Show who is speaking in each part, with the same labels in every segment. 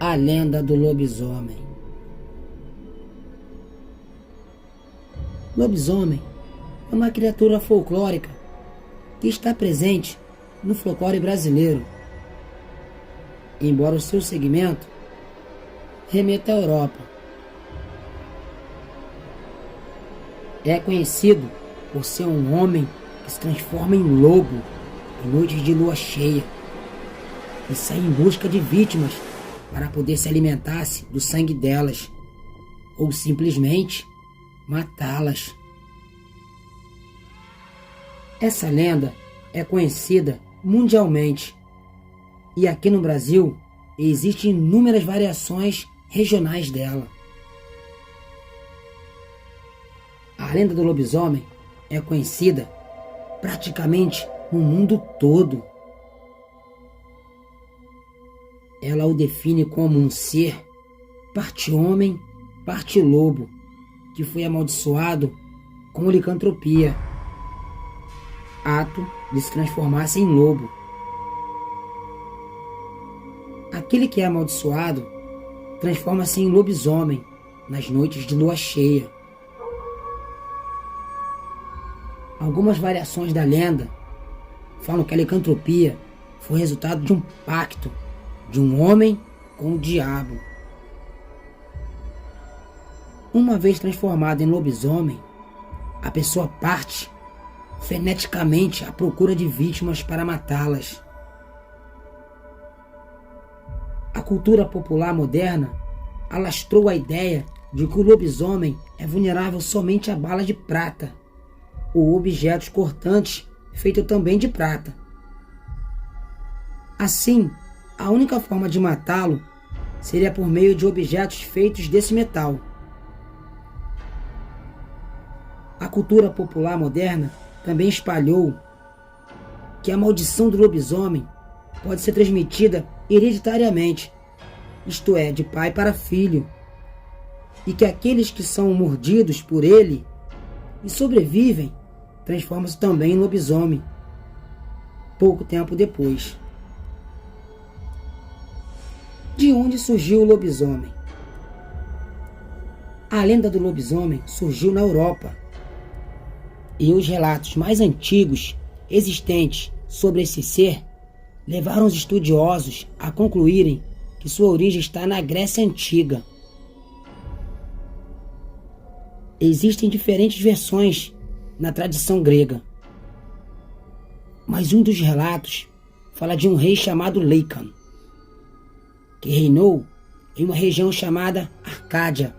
Speaker 1: A lenda do lobisomem. Lobisomem é uma criatura folclórica que está presente no folclore brasileiro, embora o seu segmento remeta à Europa. É conhecido por ser um homem que se transforma em lobo em noites de lua cheia e sai em busca de vítimas para poder se alimentar-se do sangue delas ou simplesmente matá-las. Essa lenda é conhecida mundialmente e aqui no Brasil existem inúmeras variações regionais dela. A lenda do lobisomem é conhecida praticamente no mundo todo. Ela o define como um ser parte homem, parte lobo, que foi amaldiçoado com licantropia, ato de se transformar-se em lobo. Aquele que é amaldiçoado transforma-se em lobisomem nas noites de lua cheia. Algumas variações da lenda falam que a licantropia foi resultado de um pacto de um homem com o diabo. Uma vez transformado em lobisomem, a pessoa parte freneticamente à procura de vítimas para matá-las. A cultura popular moderna alastrou a ideia de que o lobisomem é vulnerável somente a balas de prata ou objetos cortantes feitos também de prata. Assim, a única forma de matá-lo seria por meio de objetos feitos desse metal. A cultura popular moderna também espalhou que a maldição do lobisomem pode ser transmitida hereditariamente, isto é, de pai para filho, e que aqueles que são mordidos por ele e sobrevivem transformam-se também em lobisomem pouco tempo depois. De onde surgiu o lobisomem? A lenda do lobisomem surgiu na Europa, e os relatos mais antigos existentes sobre esse ser levaram os estudiosos a concluírem que sua origem está na Grécia Antiga. Existem diferentes versões na tradição grega, mas um dos relatos fala de um rei chamado Lycan, que reinou em uma região chamada Arcádia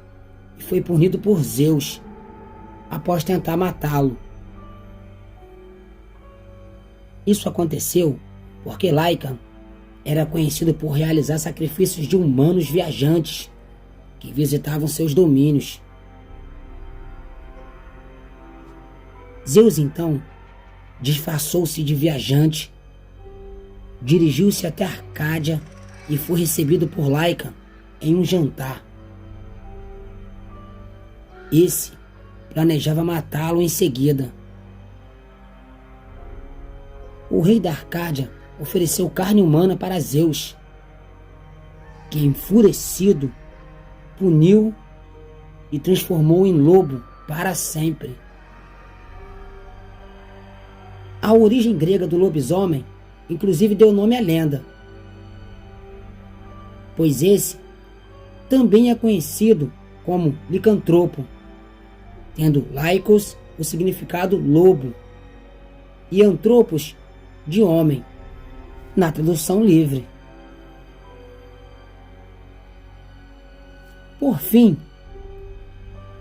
Speaker 1: e foi punido por Zeus após tentar matá-lo. Isso aconteceu porque Lycan era conhecido por realizar sacrifícios de humanos viajantes que visitavam seus domínios. Zeus então disfarçou-se de viajante, dirigiu-se até Arcádia e foi recebido por Lycan em um jantar. Esse planejava matá-lo em seguida. O rei da Arcádia ofereceu carne humana para Zeus, que, enfurecido, puniu e transformou em lobo para sempre. A origem grega do lobisomem inclusive deu nome à lenda, pois esse também é conhecido como licantropo, tendo laikos o significado lobo e antropos de homem, na tradução livre. Por fim,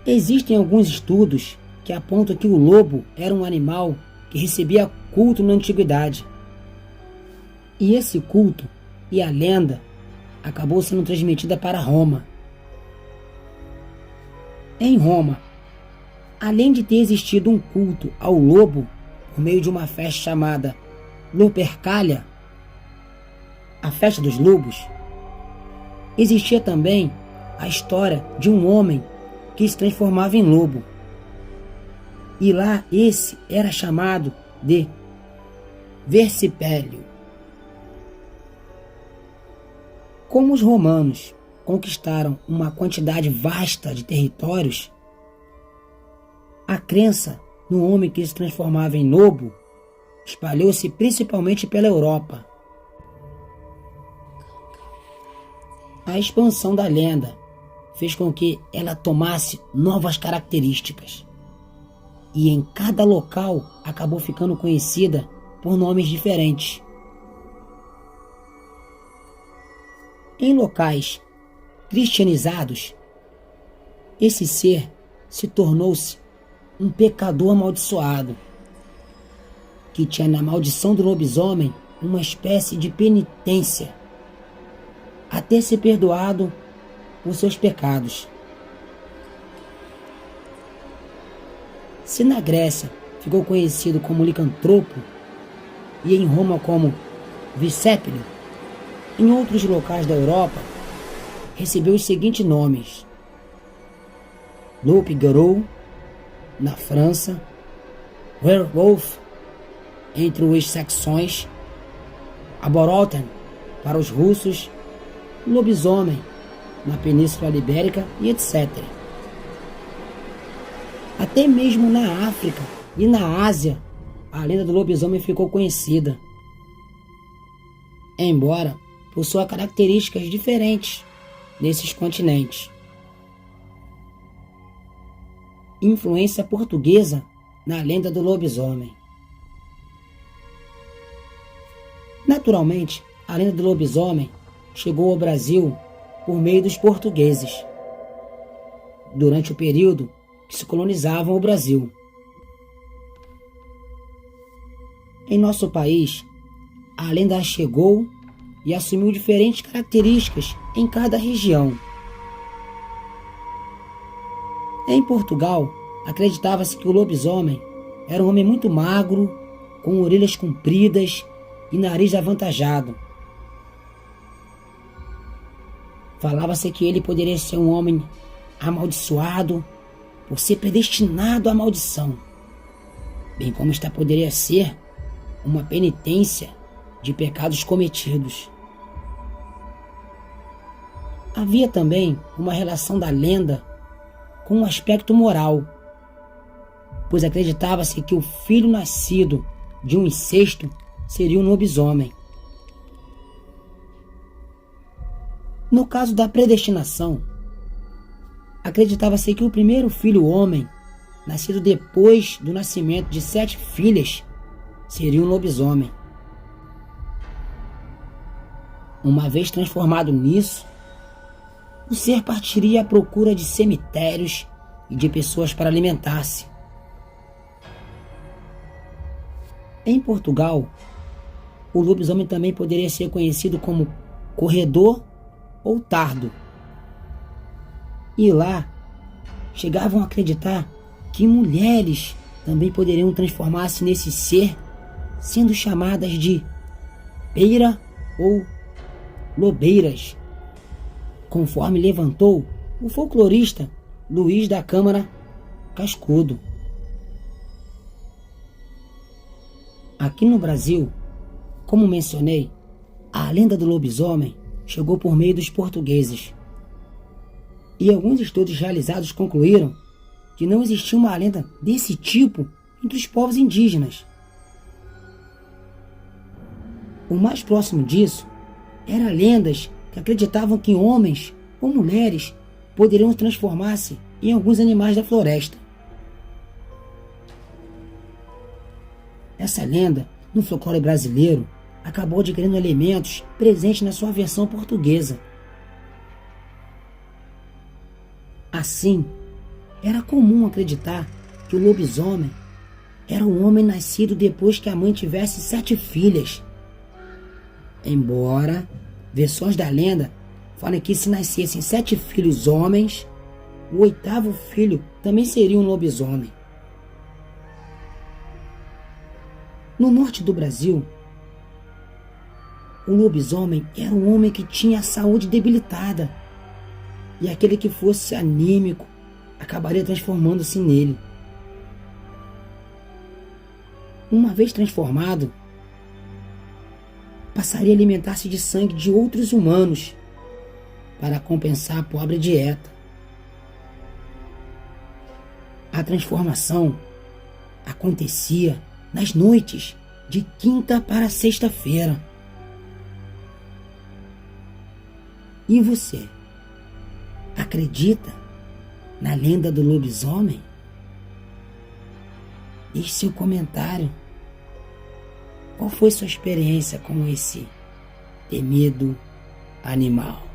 Speaker 1: existem alguns estudos que apontam que o lobo era um animal que recebia culto na antiguidade. E esse culto e a lenda acabou sendo transmitida para Roma. Em Roma, além de ter existido um culto ao lobo por meio de uma festa chamada Lupercalia, a festa dos lobos, existia também a história de um homem que se transformava em lobo. E lá esse era chamado de Versipélio. Como os romanos conquistaram uma quantidade vasta de territórios, a crença no homem que se transformava em lobo espalhou-se principalmente pela Europa. A expansão da lenda fez com que ela tomasse novas características e em cada local acabou ficando conhecida por nomes diferentes. Em locais cristianizados, esse ser se tornou-se um pecador amaldiçoado, que tinha na maldição do lobisomem uma espécie de penitência, até ser perdoado por seus pecados. Se na Grécia ficou conhecido como licantropo e em Roma como Vicépilio, em outros locais da Europa recebeu os seguintes nomes: Loup-garou na França, Werwolf entre os saxões, Aboroten para os russos, lobisomem na Península Ibérica e etc. Até mesmo na África e na Ásia, a lenda do lobisomem ficou conhecida, embora possua características diferentes nesses continentes. Influência portuguesa na lenda do lobisomem. Naturalmente, a lenda do lobisomem chegou ao Brasil por meio dos portugueses, durante o período que se colonizavam o Brasil. Em nosso país, a lenda chegou e assumiu diferentes características em cada região. Em Portugal, acreditava-se que o lobisomem era um homem muito magro, com orelhas compridas e nariz avantajado. Falava-se que ele poderia ser um homem amaldiçoado por ser predestinado à maldição, bem como esta poderia ser uma penitência de pecados cometidos. Havia também uma relação da lenda com um aspecto moral, pois acreditava-se que o filho nascido de um incesto seria um lobisomem. No caso da predestinação, acreditava-se que o primeiro filho homem, nascido depois do nascimento de 7 filhas, seria um lobisomem. Uma vez transformado nisso, o ser partiria à procura de cemitérios e de pessoas para alimentar-se. Em Portugal, o lobisomem também poderia ser conhecido como corredor ou tardo. E lá, chegavam a acreditar que mulheres também poderiam transformar-se nesse ser, sendo chamadas de beira ou lobeiras, conforme levantou o folclorista Luiz da Câmara Cascudo. Aqui no Brasil, como mencionei, a lenda do lobisomem chegou por meio dos portugueses. E alguns estudos realizados concluíram que não existia uma lenda desse tipo entre os povos indígenas. O mais próximo disso eram lendas que acreditavam que homens ou mulheres poderiam transformar-se em alguns animais da floresta. Essa lenda, no folclore brasileiro, acabou adquirindo elementos presentes na sua versão portuguesa. Assim, era comum acreditar que o lobisomem era um homem nascido depois que a mãe tivesse 7 filhas. Embora versões da lenda falem que se nascessem 7 filhos homens, o 8º filho também seria um lobisomem. No norte do Brasil, o lobisomem era um homem que tinha a saúde debilitada, e aquele que fosse anímico acabaria transformando-se nele. Uma vez transformado, passaria a alimentar-se de sangue de outros humanos para compensar a pobre dieta. A transformação acontecia nas noites de quinta para sexta-feira. E você, acredita na lenda do lobisomem? Deixe seu comentário. Qual foi sua experiência com esse temido animal?